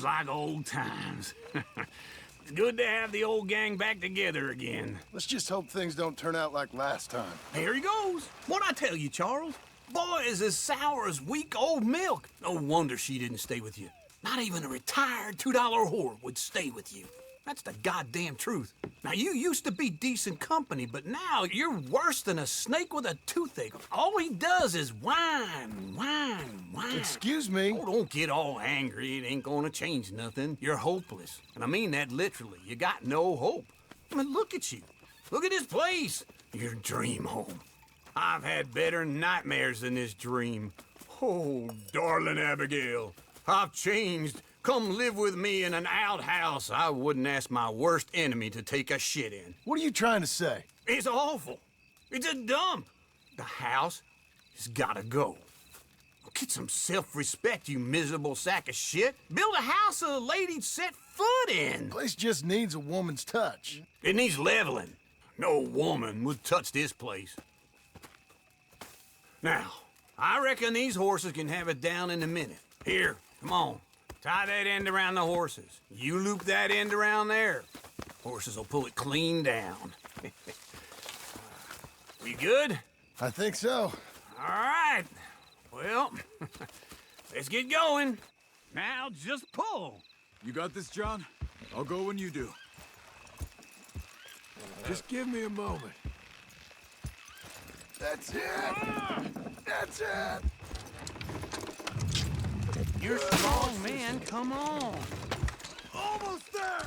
Like old times. It's good to have the old gang back together again. Let's just hope things don't turn out like last time. Here he goes. What'd I tell you, Charles? Boy is as sour as weak old milk. No wonder she didn't stay with you. Not even a retired $2 whore would stay with you. That's the goddamn truth. Now, you used to be decent company, but now you're worse than a snake with a toothache. All he does is whine. Excuse me? Oh, don't get all angry. It ain't gonna change nothing. You're hopeless. And I mean that literally. You got no hope. I mean, look at you. Look at this place. Your dream home. I've had better nightmares than this dream. Oh, darling Abigail, I've changed. Come live with me in an outhouse I wouldn't ask my worst enemy to take a shit in. What are you trying to say? It's awful. It's a dump. The house has gotta go. Get some self-respect, you miserable sack of shit. Build a house a lady'd set foot in. The place just needs a woman's touch. It needs leveling. No woman would touch this place. Now, I reckon these horses can have it down in a minute. Here, come on. Tie that end around the horses. You loop that end around there. Horses will pull it clean down. We good? I think so. All right. Well, let's get going. Now just pull. You got this, John? I'll go when you do. Just give me a moment. That's it! That's it! You're a strong man. Come on. Almost there!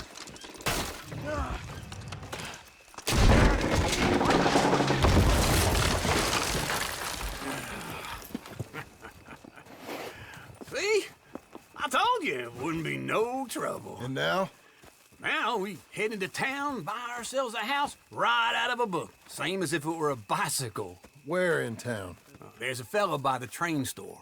See? I told you it wouldn't be no trouble. And now? Now we head into town, buy ourselves a house right out of a book. Same as if it were a bicycle. Where in town? There's a fella by the train store.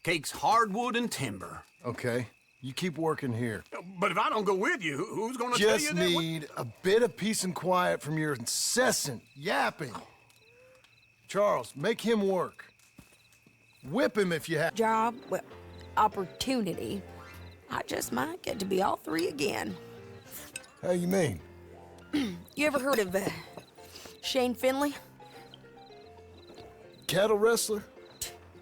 Cakes hardwood and timber. Okay, you keep working here. But if I don't go with you, who's gonna tell you Just that? need a bit of peace and quiet from your incessant yapping. Charles, make him work. Whip him if you have. Job, well, opportunity. I just might get to be all three again. How you mean? You ever heard of Shane Finley? Cattle wrestler?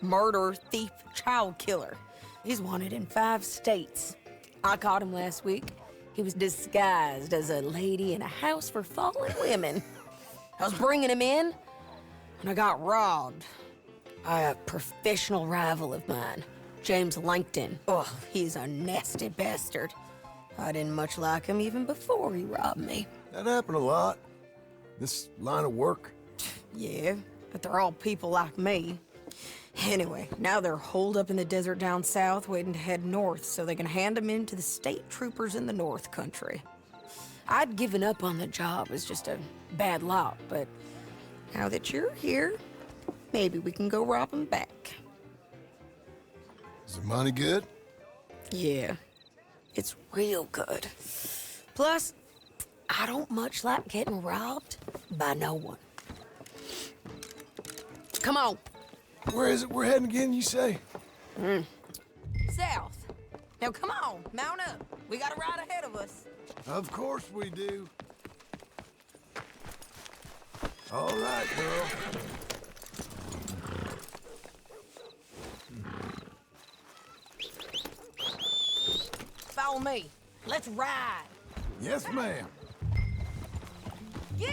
Murderer, thief, child killer. He's wanted in 5 states. I caught him last week. He was disguised as a lady in a house for fallen women. I was bringing him in, and I got robbed by a professional rival of mine, James Langton. Oh, he's a nasty bastard. I didn't much like him even before he robbed me. That happened a lot. This line of work. Yeah, but they're all people like me. Anyway, now they're holed up in the desert down south, waiting to head north so they can hand them in to the state troopers in the north country. I'd given up on the job as just a bad lot, but now that you're here, maybe we can go rob them back. Is the money good? Yeah, it's real good. Plus, I don't much like getting robbed by no one. Come on. Where is it we're heading again, you say? South. Now come on, mount up. We got a ride ahead of us. Of course we do. All right, girl. Follow me. Let's ride. Yes, ma'am. Yeah.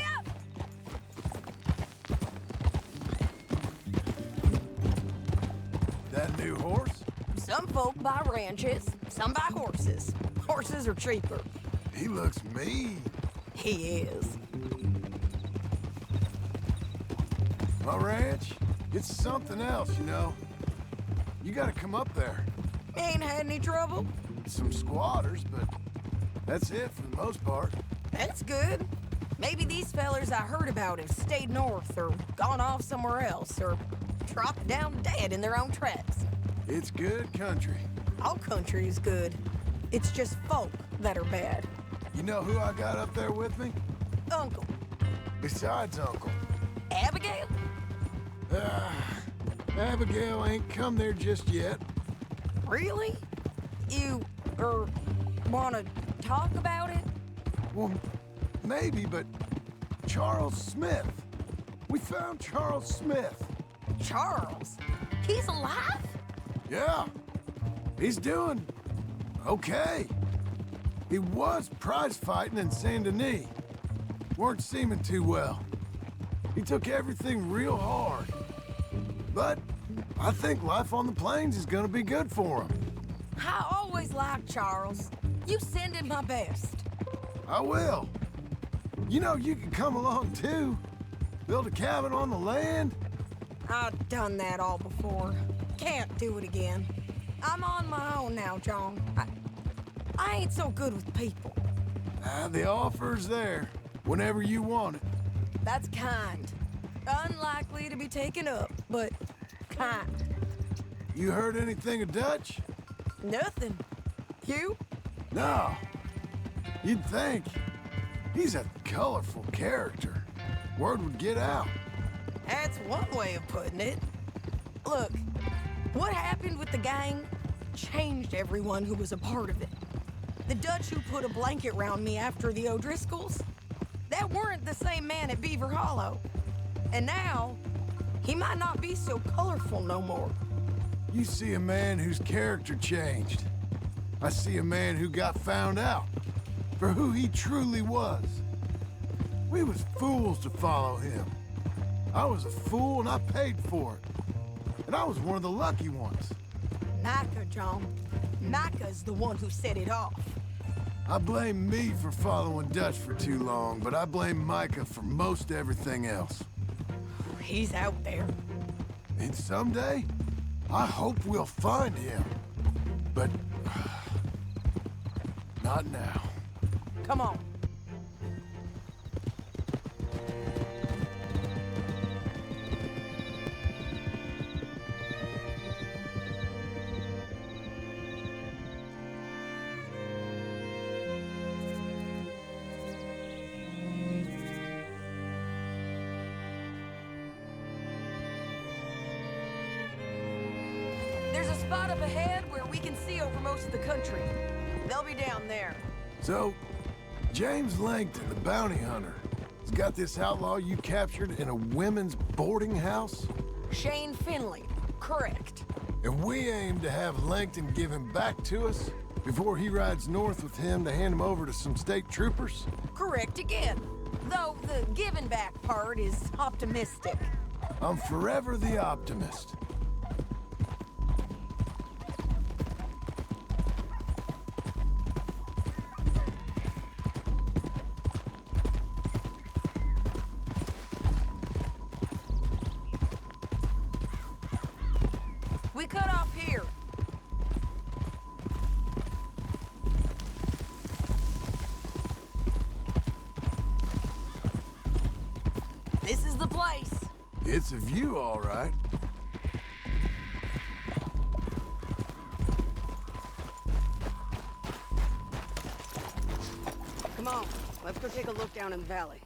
That new horse? Some folk buy ranches, some buy horses. Horses are cheaper. He looks mean. He is. My ranch, it's something else, you know. You gotta come up there. Ain't had any trouble. Some squatters, but that's it for the most part. That's good. Maybe these fellers I heard about have stayed north or gone off somewhere else or dropped down dead in their own tracks. It's good country. All country is good. It's just folk that are bad. You know who I got up there with me? Uncle. Besides Uncle. Abigail? Abigail ain't come there just yet. Really? You Or want to talk about it? Well, maybe, but Charles Smith. We found Charles Smith. Charles? He's alive? Yeah, he's doing okay. He was prize fighting in Saint Denis. Weren't seeming too well. He took everything real hard. But I think life on the plains is gonna be good for him. I always liked Charles. You send him my best. I will. You know, you can come along too. Build a cabin on the land. I've done that all before. Can't do it again. I'm on my own now, John. I ain't so good with people. The offer's there, whenever you want it. That's kind. Unlikely to be taken up, but kind. You heard anything of Dutch? Nothing. You? No. You'd think. He's a colorful character. Word would get out. That's one way of putting it. Look, what happened with the gang changed everyone who was a part of it. The Dutch who put a blanket round me after the O'Driscolls, that weren't the same man at Beaver Hollow. And now, he might not be so colorful no more. You see a man whose character changed. I see a man who got found out for who he truly was. We was fools to follow him. I was a fool and I paid for it. And I was one of the lucky ones. Micah, John. Micah's the one who set it off. I blame me for following Dutch for too long, but I blame Micah for most everything else. He's out there. And someday, I hope we'll find him. But not now. Come on. There's a spot up ahead where we can see over most of the country. They'll be down there. So, James Langton, the bounty hunter, has got this outlaw you captured in a women's boarding house? Shane Finley. Correct. And we aim to have Langton give him back to us before he rides north with him to hand him over to some state troopers? Correct again. Though the giving back part is optimistic. I'm forever the optimist. We cut off here. This is the place. It's a view, all right. Come on, let's go take a look down in the valley.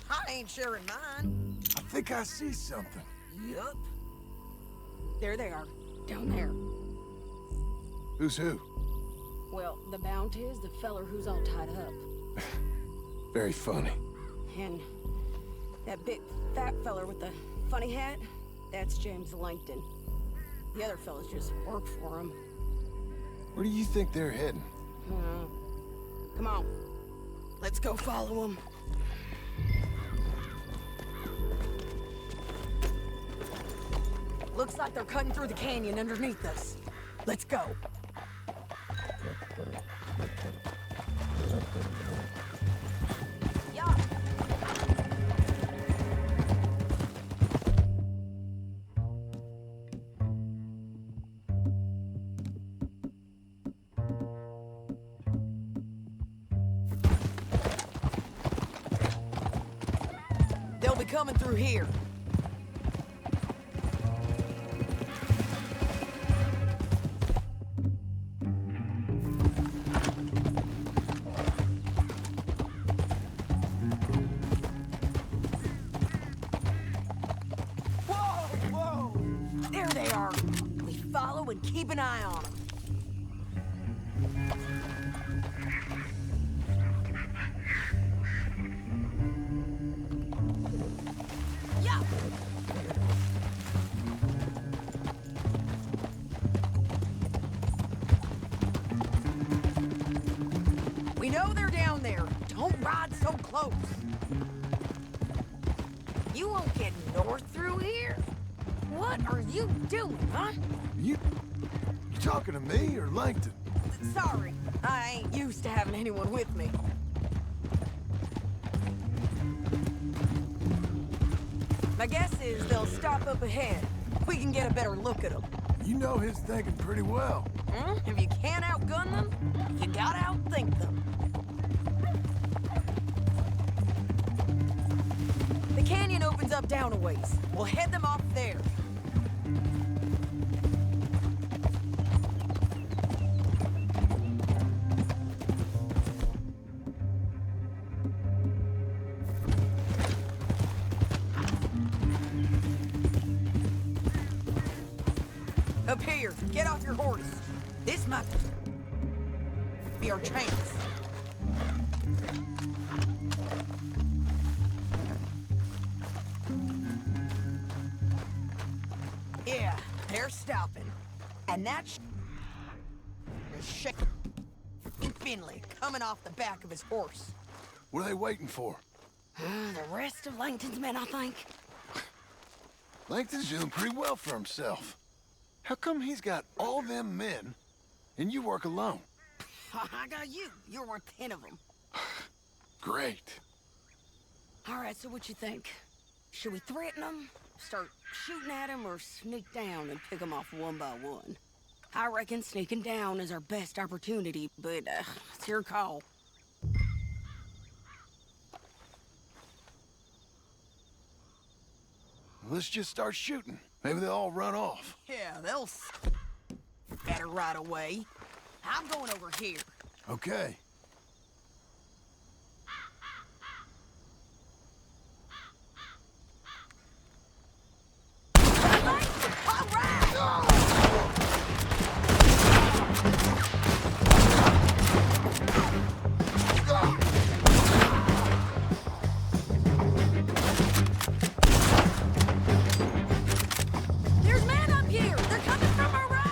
I ain't sharing mine. I think I see something. Yup. There they are, down there. Who's who? Well, the bounty is the feller who's all tied up. Very funny. And that big fat feller with the funny hat, that's James Langton. The other fellas just work for him. Where do you think they're heading? Come on, let's go follow them. Looks like they're cutting through the canyon underneath us. Let's go. Yeah. They'll be coming through here. low and keep an eye on them. Yeah. We know they're down there. Don't ride so close. You won't get north through here? What are you doing, huh? You talking to me or Langton? Sorry, I ain't used to having anyone with me. My guess is they'll stop up ahead. We can get a better look at them. You know his thinking pretty well. If you can't outgun them, you gotta outthink them. The canyon opens up down a ways. We'll head them off there. Up here, get off your horse. This might be our chance. Yeah, they're stopping. And that's shaking Finley coming off the back of his horse. What are they waiting for? The rest of Langton's men, I think. Langton's doing pretty well for himself. How come he's got all them men, and you work alone? I got you. You're worth 10 of them. Great. All right, so what you think? Should we threaten them, start shooting at them, or sneak down and pick them off one by one? I reckon sneaking down is our best opportunity, but it's your call. Let's just start shooting. Maybe they'll all run off. Yeah, they'll better right away. I'm going over here. Okay. All right! There's men up here! They're coming from our right!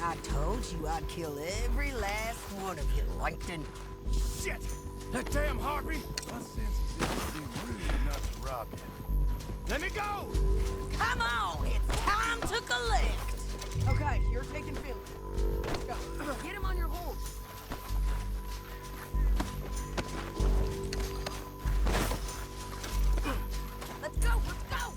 I told you I'd kill every last one of you, Langton. Shit! That damn harpy! My sense is it would be rude not to rob you. Let me go! Come on, it's time to collect. Okay, you're taking Philly. Let's go. Get him on your horse. Let's go, let's go!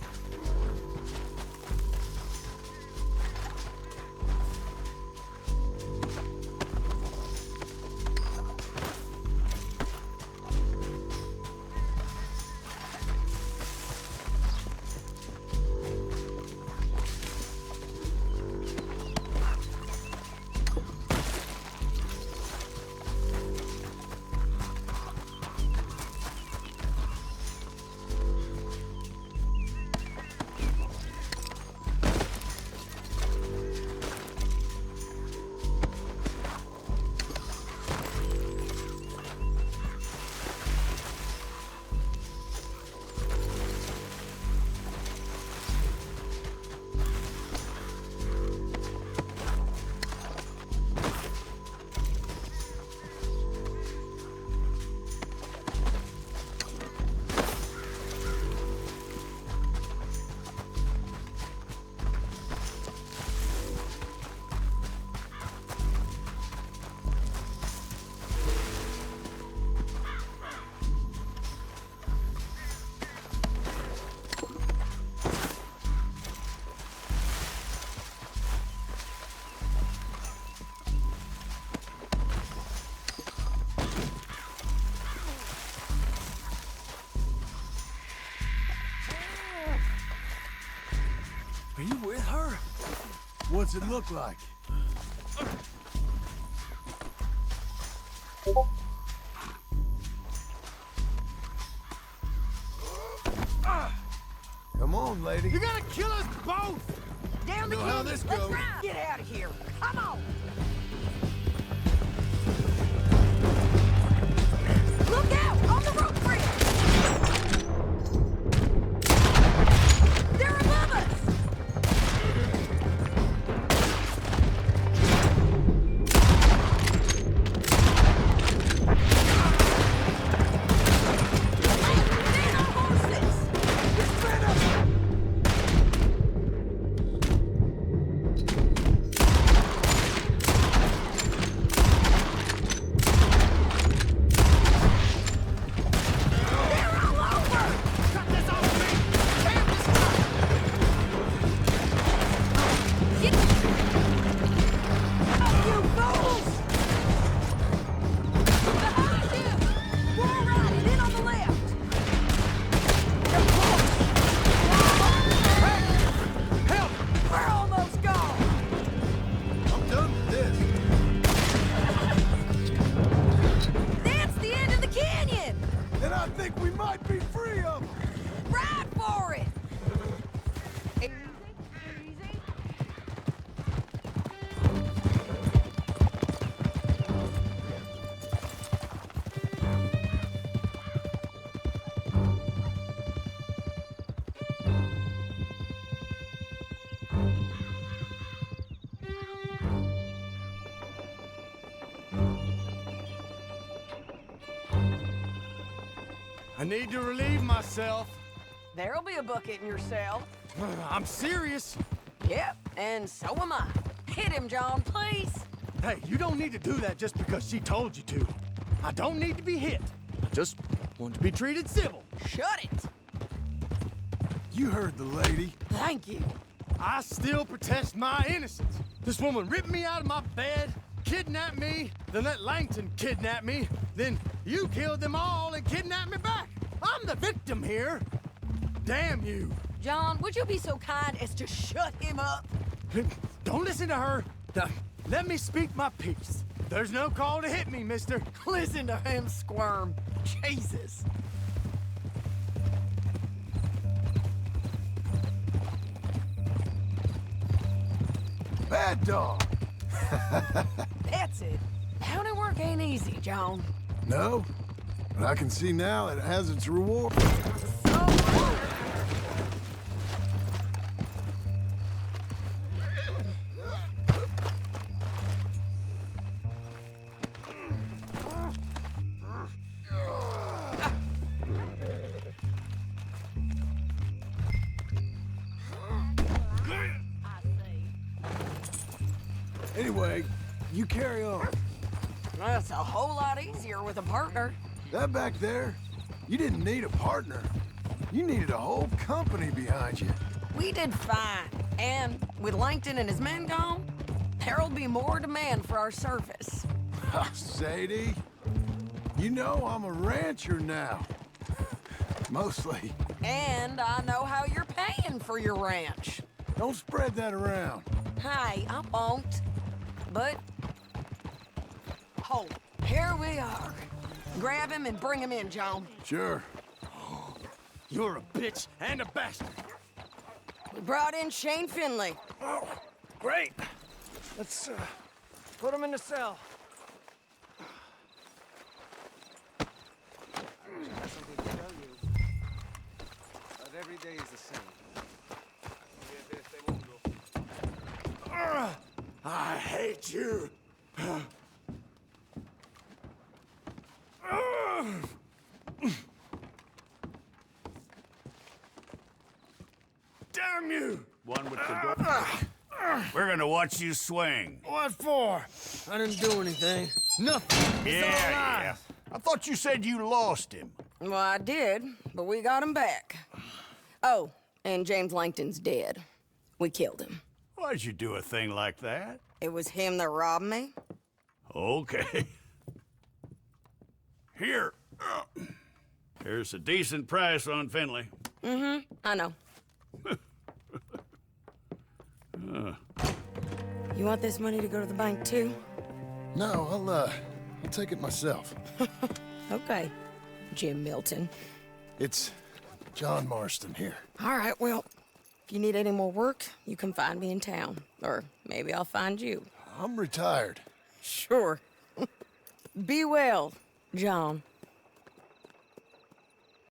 Are you with her? What's it look like? Come on, lady. You're gonna kill us both! Down the Know how canyon. this Let's goes. ride. Get out of here. Come on. Look out on the rope bridge. They're above us. They're on horses. They're all over. Cut this off me! Damn this truck. Get up, you fools! Behind you! We're riding in on the left! They're close! Help! We're almost gone! I'm done with this. That's the end of the canyon! And I think we might be free of them. Ride for it! Easy, easy. I need to relieve myself. There'll be a bucket in your cell. I'm serious. Yep, and so am I. Hit him, John, please. Hey, you don't need to do that just because she told you to. I don't need to be hit. I just want to be treated civil. Shut it. You heard the lady. Thank you. I still protest my innocence. This woman ripped me out of my bed, kidnapped me, then let Langton kidnap me, then you killed them all and kidnapped me back. I'm the victim here. Damn you. John, would you be so kind as to shut him up? Don't listen to her. Let me speak my piece. There's no call to hit me, mister. Listen to him squirm. Jesus. Bad dog. That's it. County work ain't easy, John. No, but I can see now it has its reward. So Anyway, you carry on. That's a whole lot easier with a partner. That back there, you didn't need a partner. You needed a whole company behind you. We did fine. And with Langton and his men gone, there'll be more demand for our service. Sadie, you know I'm a rancher now. Mostly. And I know how you're paying for your ranch. Don't spread that around. Hey, I won't. But... oh, here we are. Grab him and bring him in, John. Sure. You're a bitch and a bastard. We brought in Shane Finley. Oh, great. Let's put him in the cell. I have something to tell you. Not every day is the same. I hate you. Damn you! One with the door. We're gonna watch you swing. What for? I didn't do anything. Nothing. It's all lies. I thought you said you lost him. Well, I did, but we got him back. Oh, and James Langton's dead. We killed him. Why'd you do a thing like that? It was him that robbed me. Okay. Here. Here's a decent price on Finley. I know. You want this money to go to the bank, too? No, I'll take it myself. Okay, Jim Milton. It's John Marston here. All right, well, if you need any more work, you can find me in town. Or maybe I'll find you. I'm retired. Sure. Be well, John.